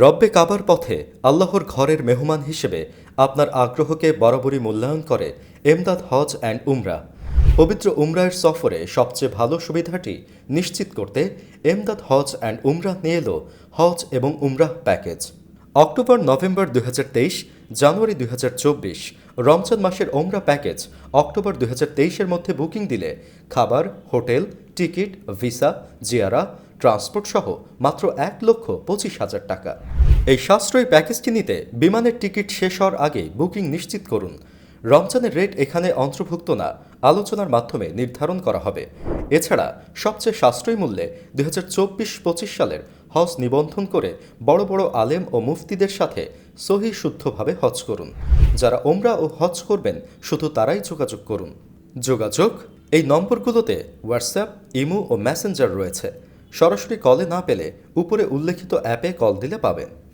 রব্বে কাবার পথে আল্লাহর ঘরের মেহমান হিসেবে আপনার আগ্রহকে বরাবরই মূল্যায়ন করে এমদাদ হজ অ্যান্ড উমরা। পবিত্র উমরাহের সফরে সবচেয়ে ভালো সুবিধাটি নিশ্চিত করতে এমদাদ হজ অ্যান্ড উমরা নিয়ে এলো হজ এবং উমরাহ প্যাকেজ। অক্টোবর নভেম্বর 2023, জানুয়ারি 2024, রমজান মাসের ওমরা প্যাকেজ অক্টোবর 2023-এর মধ্যে বুকিং দিলে খাবার, hotel, ticket, visa, Jiara, transport সহ মাত্র 1,25,000 টাকা। এই সাশ্রয়ী প্যাকেজটি নিতে বিমানের টিকিট শেষ হওয়ার আগে বুকিং নিশ্চিত করুন। রমজানের রেট এখানে অন্তর্ভুক্ত না, আলোচনার মাধ্যমে নির্ধারণ করা হবে। এছাড়া সবচেয়ে সাশ্রয়ী মূল্যে 2024-25 সালের হজ নিবন্ধন করে বড় বড় আলেম ও মুফতিদের সাথে সহি শুদ্ধভাবে হজ করুন। যারা ওমরা ও হজ করবেন শুধু তারাই যোগাযোগ করুন। যোগাযোগ এই নম্বরগুলোতে হোয়াটসঅ্যাপ, ইমো ও মেসেঞ্জার রয়েছে। সরাসরি কলে না পেলে উপরে উল্লেখিত অ্যাপে কল দিলে পাবেন।